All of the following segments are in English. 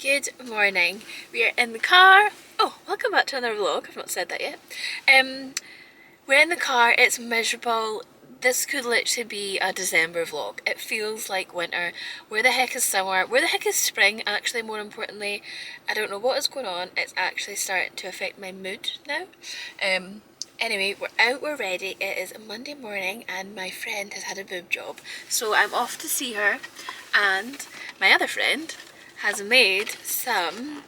Good morning. We are in the car. Oh, welcome back to another vlog. I've not said that yet. We're in the car. It's miserable. This could literally be a December vlog. It feels like winter. Where the heck is summer? Where the heck is spring? Actually, more importantly, I don't know what is going on. It's actually starting to affect my mood now. Anyway, we're out, we're ready. It is Monday morning and my friend has had a boob job. So I'm off to see her, and my other friend has made some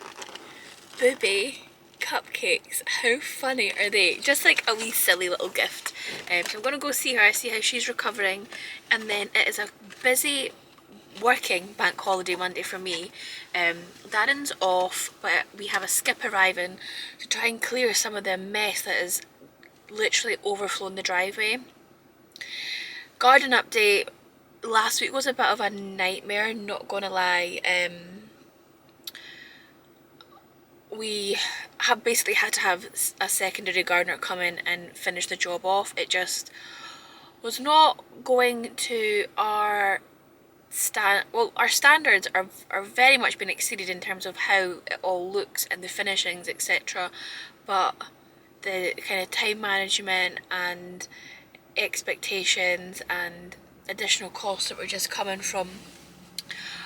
booby cupcakes. How funny are they? Just like a wee silly little gift. So I'm going to go see her, see how she's recovering, and then it is a busy working bank holiday Monday for me. Darren's off, but we have a skip arriving to try and clear some of the mess that is literally overflowing the driveway. Garden update. Last week was a bit of a nightmare, not gonna lie. We have basically had to have a secondary gardener come in and finish the job off. It just was not going to our our standards are very much been exceeded in terms of how it all looks and the finishings, etc. But the kind of time management and expectations and additional costs that were just coming from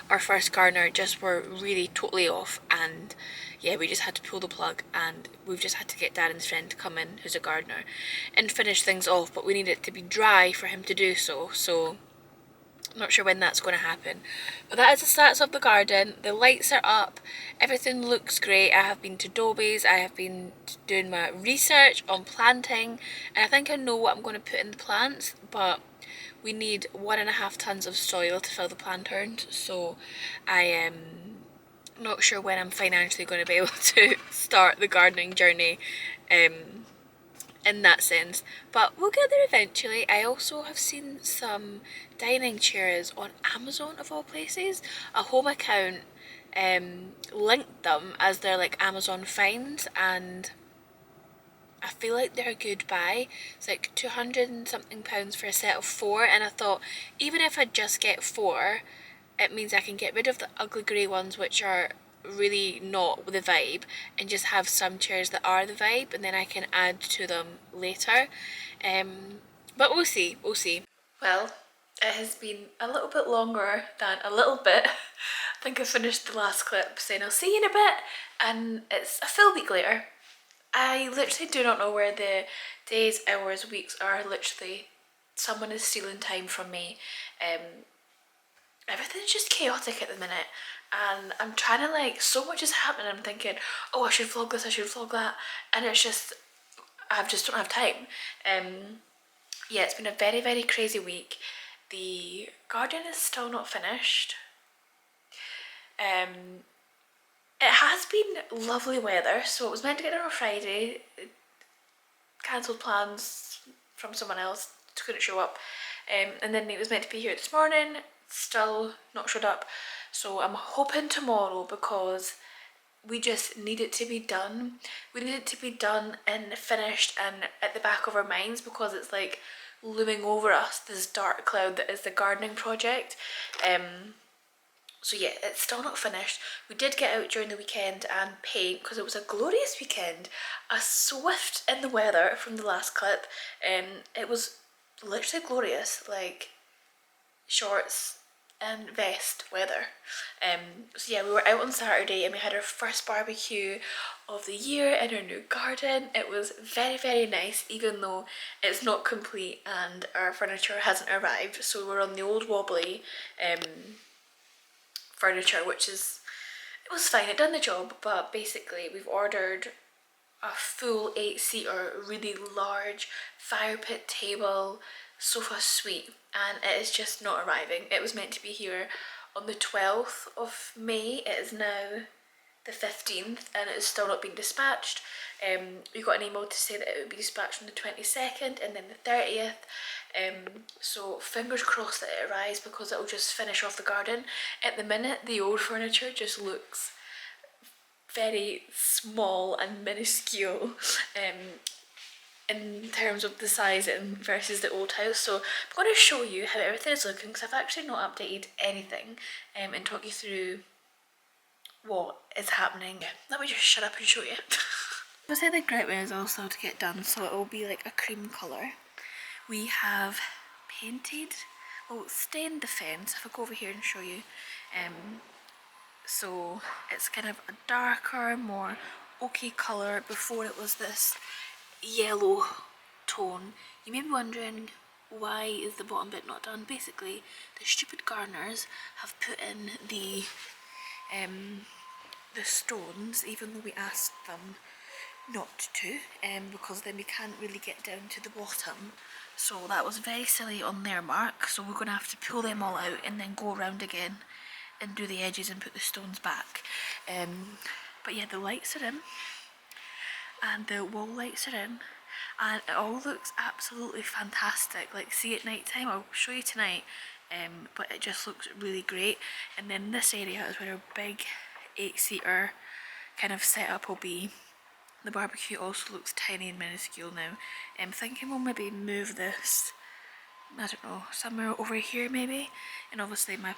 our first gardener just were really totally off, and yeah, we just had to pull the plug, and we've just had to get Darren's friend to come in, who's a gardener, and finish things off, but we need it to be dry for him to do so, I'm not sure when that's going to happen. But that is the status of the garden. The lights are up, everything looks great. I have been to Dobie's, I have been doing my research on planting, and I think I know what I'm going to put in the plants, but we need 1.5 tons of soil to fill the planterns, so I am not sure when I'm financially going to be able to start the gardening journey in that sense, but we'll get there eventually. I also have seen some dining chairs on Amazon of all places. A home account linked them as their like Amazon finds, and I feel like they're a good buy. It's like 200 and something pounds for a set of 4, and I thought even if I just get 4, it means I can get rid of the ugly grey ones which are really not the vibe, and just have some chairs that are the vibe, and then I can add to them later. But we'll see, we'll see. Well, it has been a little bit longer than a little bit. I think I finished the last clip saying I'll see you in a bit, and it's a full week later. I literally do not know where the days, hours, weeks are. Literally, someone is stealing time from me. Everything's just chaotic at the minute, and I'm trying to like, so much is happening. I'm thinking, oh, I should vlog this, I should vlog that, and it's just, I just don't have time. Yeah, it's been a very, very crazy week. The garden is still not finished. It has been lovely weather, so it was meant to get there on Friday. Cancelled plans from someone else, couldn't show up, and then it was meant to be here this morning, still not showed up. So I'm hoping tomorrow, because we just need it to be done. We need it to be done and finished and at the back of our minds, because it's like looming over us, this dark cloud that is the gardening project. So yeah, it's still not finished. We did get out during the weekend and paint, because it was a glorious weekend. A swift in the weather from the last clip. It was literally glorious, like shorts and vest weather. So yeah, we were out on Saturday and we had our first barbecue of the year in our new garden. It was very, very nice, even though it's not complete and our furniture hasn't arrived. So we're on the old wobbly furniture, which is, it was fine, it done the job, but basically we've ordered a full 8-seater, really large fire pit table, sofa suite, and it is just not arriving. It was meant to be here on the 12th of May, it is now the 15th and it is still not being dispatched. We got an email to say that it would be dispatched on the 22nd and then the 30th. So fingers crossed that it arrives, because it will just finish off the garden. At the minute, the old furniture just looks very small and minuscule in terms of the size and versus the old house. So I'm going to show you how everything is looking, because I've actually not updated anything, and talk you through what is happening. Let me just shut up and show you. I say the great way is also to get done, so it will be like a cream colour. We have painted, well, stained the fence. If I go over here and show you, so it's kind of a darker, more oaky colour. Before it was this yellow tone. You may be wondering, why is the bottom bit not done? Basically, the stupid gardeners have put in the stones, even though we asked them not to, because then we can't really get down to the bottom. So that was very silly on their mark, so we're going to have to pull them all out and then go around again and do the edges and put the stones back. But yeah, the lights are in and the wall lights are in and it all looks absolutely fantastic. Like, see at night time, I'll show you tonight, but it just looks really great. And then this area is where a big 8-seater kind of setup will be. The barbecue also looks tiny and minuscule now. I'm thinking we'll maybe move this, I don't know, somewhere over here maybe. And obviously my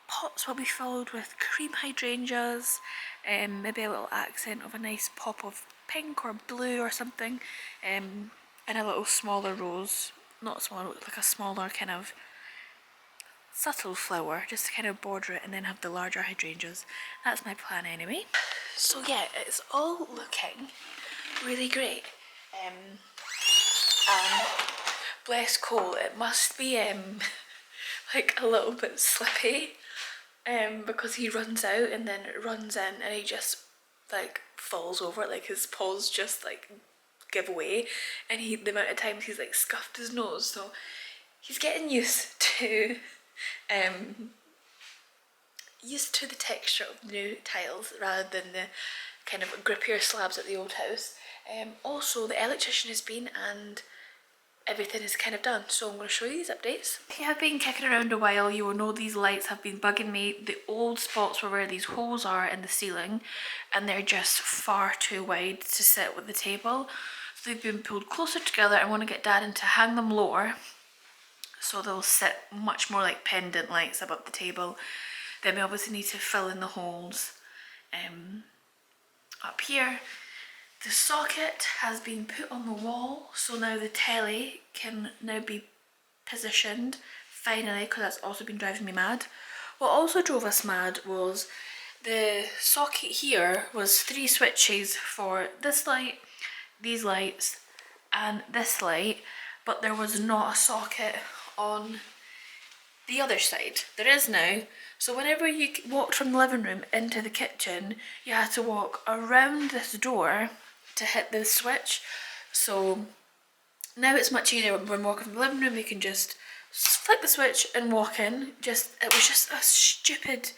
pots will be filled with cream hydrangeas, maybe a little accent of a nice pop of pink or blue or something, and a little smaller rose, not smaller, like a smaller kind of subtle flower, just to kind of border it, and then have the larger hydrangeas. That's my plan anyway. So yeah, it's all looking really great. And bless Cole, it must be like a little bit slippy, because he runs out and then runs in and he just like falls over, like his paws just like give away, and the amount of times he's like scuffed his nose, so he's getting used to the texture of the new tiles rather than the kind of grippier slabs at the old house. Also, the electrician has been and everything is kind of done, so I'm going to show you these updates. If you have been kicking around a while, you will know these lights have been bugging me. The old spots were where these holes are in the ceiling, and they're just far too wide to sit with the table. So they've been pulled closer together. I want to get Dad in to hang them lower, so they'll sit much more like pendant lights above the table. Then we obviously need to fill in the holes up here. The socket has been put on the wall, so now the telly can now be positioned finally, because that's also been driving me mad. What also drove us mad was the socket here was 3 switches for this light, these lights and this light, but there was not a socket on the other side. There is now, so whenever you walked from the living room into the kitchen, you had to walk around this door to hit the switch. So now it's much easier. When we're walking from the living room, we can just flick the switch and walk in. It was just a stupid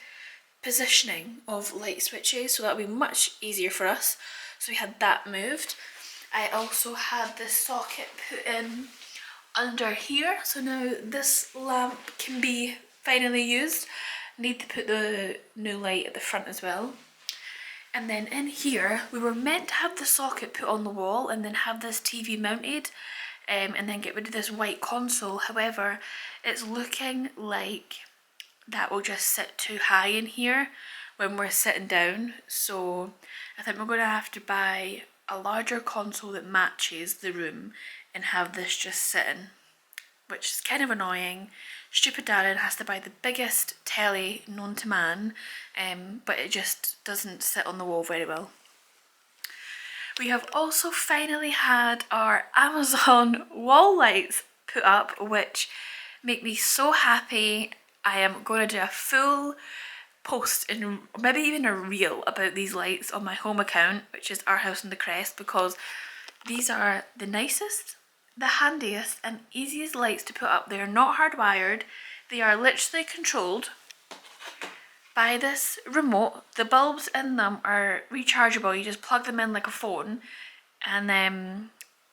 positioning of light switches, so that would be much easier for us. So we had that moved. I also had this socket put in under here, so now this lamp can be finally used. Need to put the new light at the front as well. And then in here, we were meant to have the socket put on the wall and then have this TV mounted, and then get rid of this white console. However, it's looking like that will just sit too high in here when we're sitting down. So I think we're going to have to buy a larger console that matches the room and have this just sitting, which is kind of annoying. Stupid Darren has to buy the biggest telly known to man, but it just doesn't sit on the wall very well. We have also finally had our Amazon wall lights put up, which make me so happy. I am going to do a full post and maybe even a reel about these lights on my home account, which is Our House in the Crest, because these are the nicest, the handiest and easiest lights to put up. They are not hardwired. They are literally controlled by this remote. The bulbs in them are rechargeable. You just plug them in like a phone, and then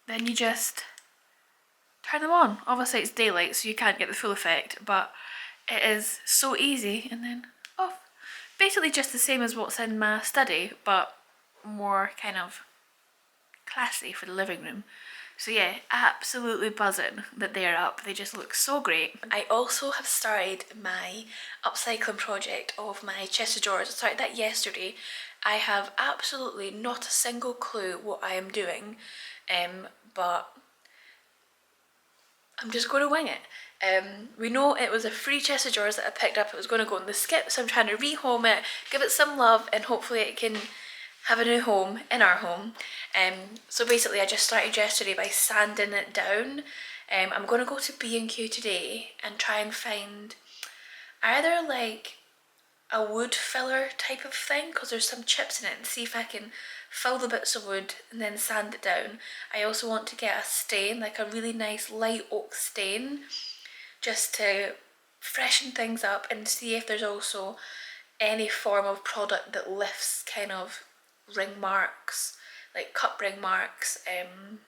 you just turn them on. Obviously it's daylight, so you can't get the full effect, but it is so easy, and then off. Basically just the same as what's in my study, but more kind of classy for the living room. So yeah, absolutely buzzing that they're up. They just look so great. I also have started my upcycling project of my chest of drawers. I started that yesterday. I have absolutely not a single clue what I am doing, but I'm just going to wing it. We know it was a free chest of drawers that I picked up. It was going to go in the skip, so I'm trying to rehome it, give it some love, and hopefully it can have a new home in our home. So basically I just started yesterday by sanding it down. I'm going to go to B&Q today and try and find either like a wood filler type of thing, because there's some chips in it, and see if I can fill the bits of wood and then sand it down. I also want to get a stain, like a really nice light oak stain, just to freshen things up, and see if there's also any form of product that lifts kind of ring marks, like cup ring marks, and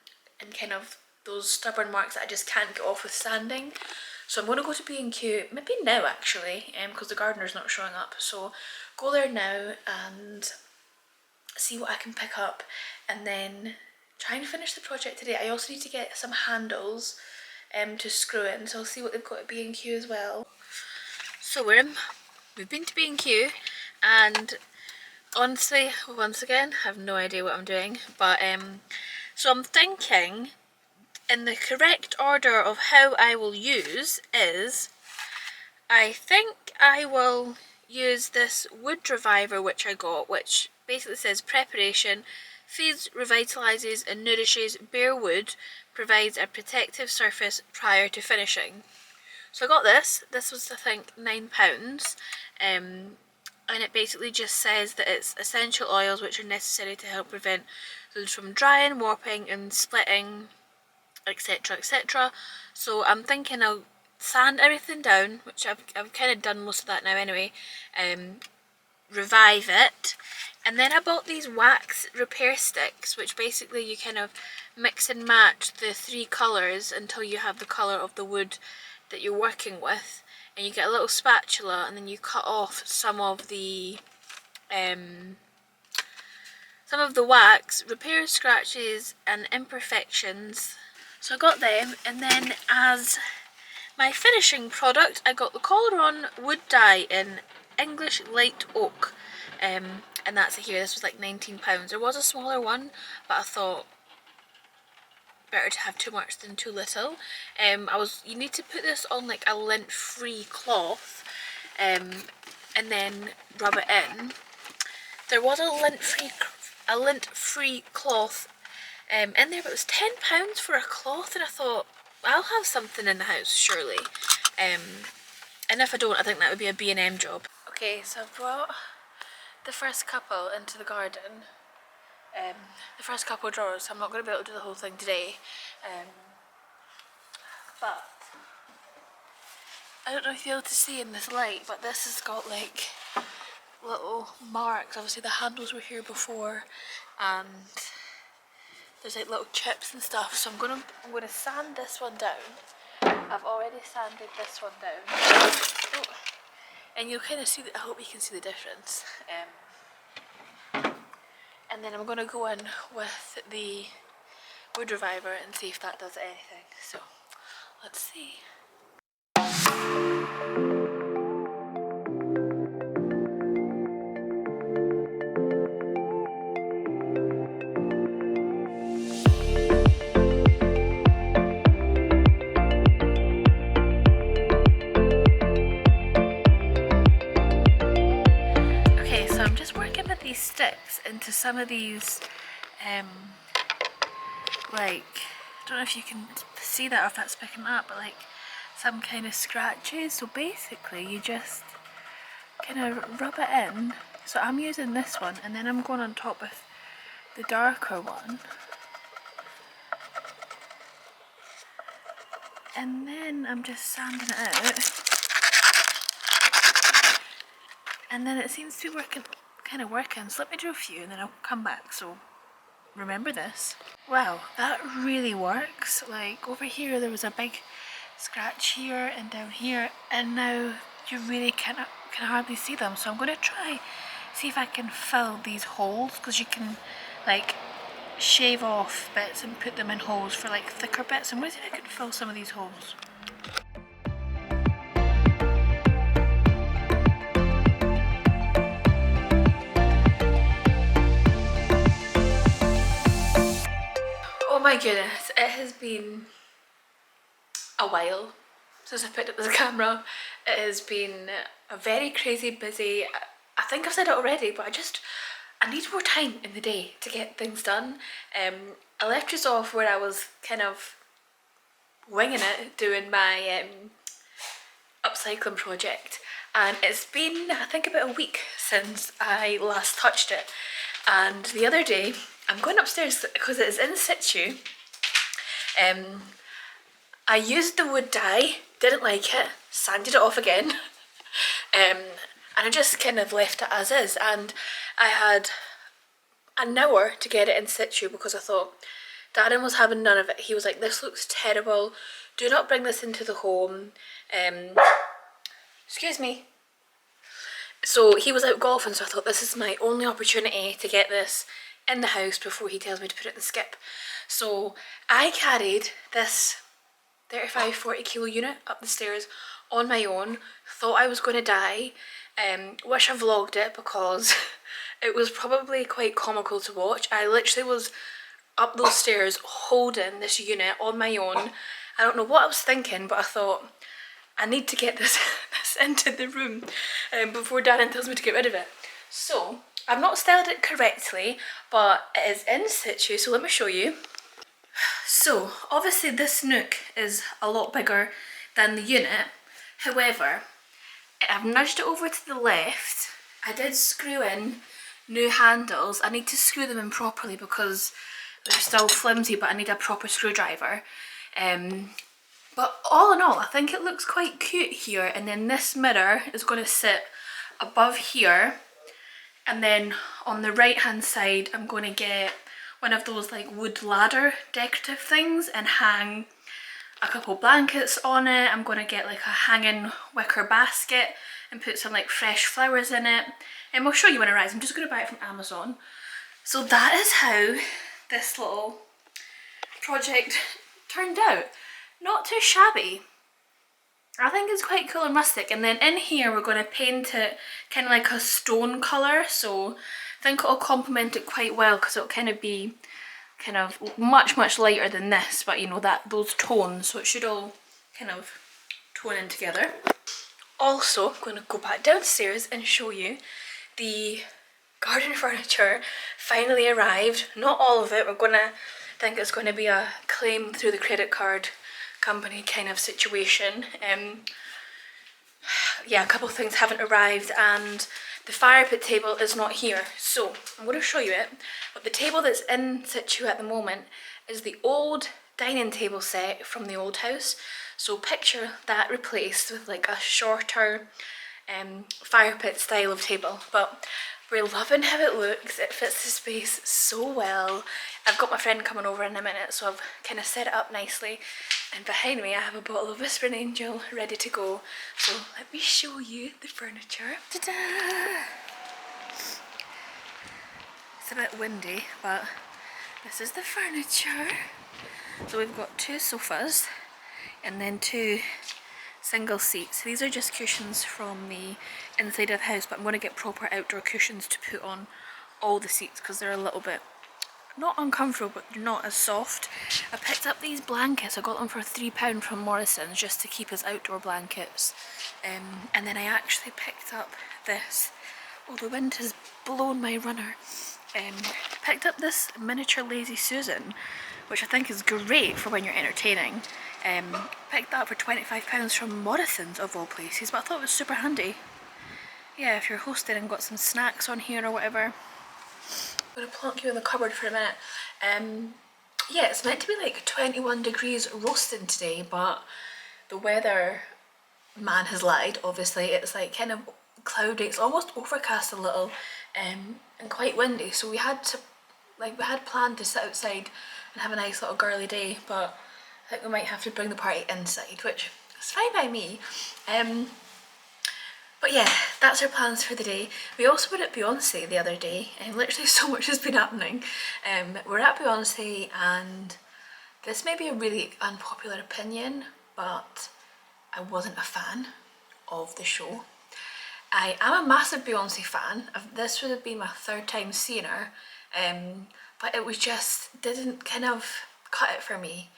kind of those stubborn marks that I just can't get off with sanding. So I'm going to go to B&Q, maybe now actually, because the gardener's not showing up. So go there now and see what I can pick up, and then try and finish the project today. I also need to get some handles to screw in, so I'll see what they've got at B&Q as well. So we've been to B&Q, and honestly, once again, I have no idea what I'm doing, but so I'm thinking in the correct order of how I will use is, I think I will use this wood reviver which I got, which basically says preparation, feeds, revitalises and nourishes bare wood, provides a protective surface prior to finishing. So I got this was I think £9, and it basically just says that it's essential oils which are necessary to help prevent foods from drying, warping and splitting, etc, etc. So I'm thinking I'll sand everything down, which I've kind of done most of that now anyway, revive it, and then I bought these wax repair sticks, which basically you kind of mix and match the three colours until you have the colour of the wood that you're working with, and you get a little spatula and then you cut off some of the wax, repair scratches and imperfections. So I got them, and then as my finishing product I got the Coloron wood dye in English light oak, and that's it here. This was like £19. There was a smaller one, but I thought better to have too much than too little. You need to put this on like a lint-free cloth, and then rub it in. There was a lint-free cloth in there, but it was £10 for a cloth, and I thought, I'll have something in the house surely, and if I don't, I think that would be a B&M job. Okay, so I've brought the first couple into the garden, the first couple of drawers. So I'm not going to be able to do the whole thing today, but I don't know if you'll be able to see in this light, but this has got like little marks. Obviously the handles were here before, and there's like little chips and stuff. So I'm gonna sand this one down. I've already sanded this one down. Oh, and you'll kind of see I hope you can see the difference. And then I'm gonna go in with the wood reviver and see if that does anything. So let's see. Sticks into some of these like, I don't know if you can see that or if that's picking up, but like some kind of scratches. So basically you just kind of rub it in. So I'm using this one, and then I'm going on top with the darker one, and then I'm just sanding it out, and then it seems to be kind of working. So let me do a few and then I'll come back, so remember this. Wow, that really works. Like over here there was a big scratch here and down here, and now you really can hardly see them. So I'm going to try see if I can fill these holes, because you can like shave off bits and put them in holes for like thicker bits, and what do you think I could fill some of these holes? Oh my goodness, it has been a while since I picked up this camera. It has been a very crazy busy, I think I've said it already, but I need more time in the day to get things done. I left this off where I was kind of winging it doing my upcycling project, and it's been I think about a week since I last touched it. And the other day, I'm going upstairs because it is in situ. I used the wood dye, didn't like it, sanded it off again, and I just kind of left it as is. And I had an hour to get it in situ because I thought Darren was having none of it. He was like, "This looks terrible. Do not bring this into the home." Excuse me. So he was out golfing, so I thought this is my only opportunity to get this in the house before he tells me to put it in the skip. So I carried this 35-40 kilo unit up the stairs on my own. Thought I was going to die. Wish I vlogged it because it was probably quite comical to watch. I literally was up those stairs holding this unit on my own. I don't know what I was thinking, but I thought I need to get this into the room before Darren tells me to get rid of it. So I've not styled it correctly, but it is in situ, so let me show you. So obviously this nook is a lot bigger than the unit. However, I've nudged it over to the left. I did screw in new handles. I need to screw them in properly because they're still flimsy, but I need a proper screwdriver. But all in all, I think it looks quite cute here. And then this mirror is going to sit above here. And then on the right hand side, I'm going to get one of those like wood ladder decorative things and hang a couple blankets on it. I'm going to get like a hanging wicker basket and put some like fresh flowers in it. And I'll show you when it arrives. I'm just going to buy it from Amazon. So that is how this little project turned out. Not too shabby. I think it's quite cool and rustic. And then in here we're going to paint it kind of like a stone colour. So I think it'll complement it quite well because it'll kind of be kind of much lighter than this. But you know, those tones. So it should all kind of tone in together. Also, I'm going to go back downstairs and show you the garden furniture finally arrived. Not all of it. We're going to think it's going to be a claim through the credit card company kind of situation. Yeah, a couple of things haven't arrived and the fire pit table is not here. So I'm going to show you it. But the table that's in situ at the moment is the old dining table set from the old house. So picture that replaced with like a shorter fire pit style of table. But we're loving how it looks. It fits the space so well. I've got my friend coming over in a minute, so I've kind of set it up nicely. And behind me I have a bottle of Whispering Angel ready to go. So let me show you the furniture. Ta-da! It's a bit windy, but this is the furniture. So we've got 2 sofas and then 2 single seats. These are just cushions from the inside of the house, but I'm going to get proper outdoor cushions to put on all the seats because they're a little bit not uncomfortable, but they're not as soft. I picked up these blankets. I got them for £3 from Morrison's just to keep as outdoor blankets. And then I actually picked up this. Oh, the wind has blown my runner. Picked up this miniature Lazy Susan, which I think is great for when you're entertaining. Picked that up for £25 from Morrison's of all places, but I thought it was super handy. Yeah, if you're hosting and got some snacks on here or whatever. I'm going to plonk you in the cupboard for a minute. Yeah, it's meant to be like 21 degrees roasting today, but the weather man has lied, obviously. It's like kind of cloudy, it's almost overcast a little, and quite windy, so we had planned to sit outside and have a nice little girly day, but I think we might have to bring the party inside, which is fine by me. But yeah, that's our plans for the day. We also were at Beyonce the other day, and literally so much has been happening. We're at Beyonce, and this may be a really unpopular opinion, but I wasn't a fan of the show. I am a massive Beyonce fan. This would have been my third time seeing her, but it was just didn't kind of cut it for me.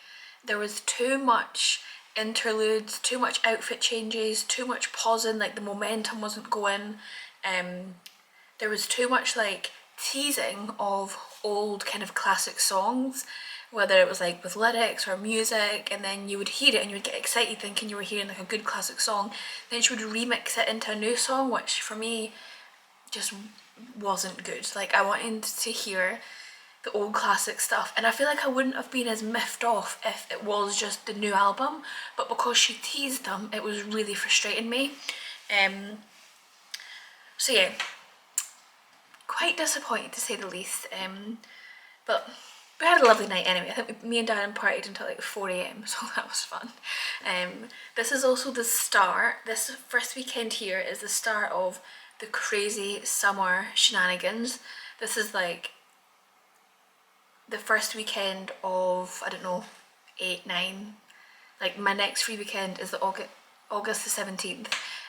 There was too much interludes, too much outfit changes, too much pausing, like the momentum wasn't going. There was too much like teasing of old kind of classic songs, whether it was like with lyrics or music, and then you would hear it and you would get excited thinking you were hearing like a good classic song. Then she would remix it into a new song, which for me just wasn't good. Like, I wanted to hear the old classic stuff, and I feel like I wouldn't have been as miffed off if it was just the new album, but because she teased them, it was really frustrating me. So yeah, quite disappointed to say the least, but we had a lovely night anyway. I think me and Darren partied until like 4 a.m, so that was fun. This is also the start, this first weekend here is the start of the crazy summer shenanigans. This is like the first weekend of, I don't know, 8, 9. Like, my next free weekend is the August the 17th,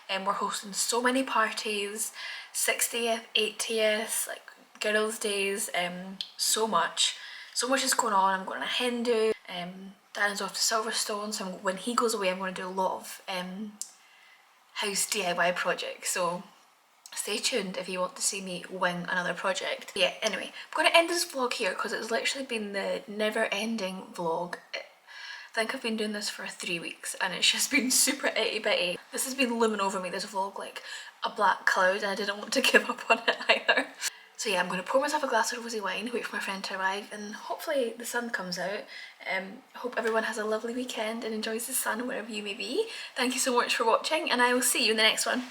and we're hosting so many parties, 60th, 80th, like girls' days, so much is going on. I'm going to Hindu, Darren's off to Silverstone, so when he goes away I'm going to do a lot of house DIY projects, so stay tuned if you want to see me wing another project. Yeah, anyway, I'm going to end this vlog here because it's literally been the never-ending vlog. I think I've been doing this for 3 weeks and it's just been super itty bitty. This has been looming over me, this vlog, like a black cloud, and I didn't want to give up on it either. So yeah, I'm going to pour myself a glass of rosy wine, wait for my friend to arrive, and hopefully the sun comes out. Hope everyone has a lovely weekend and enjoys the sun wherever you may be. Thank you so much for watching, and I will see you in the next one.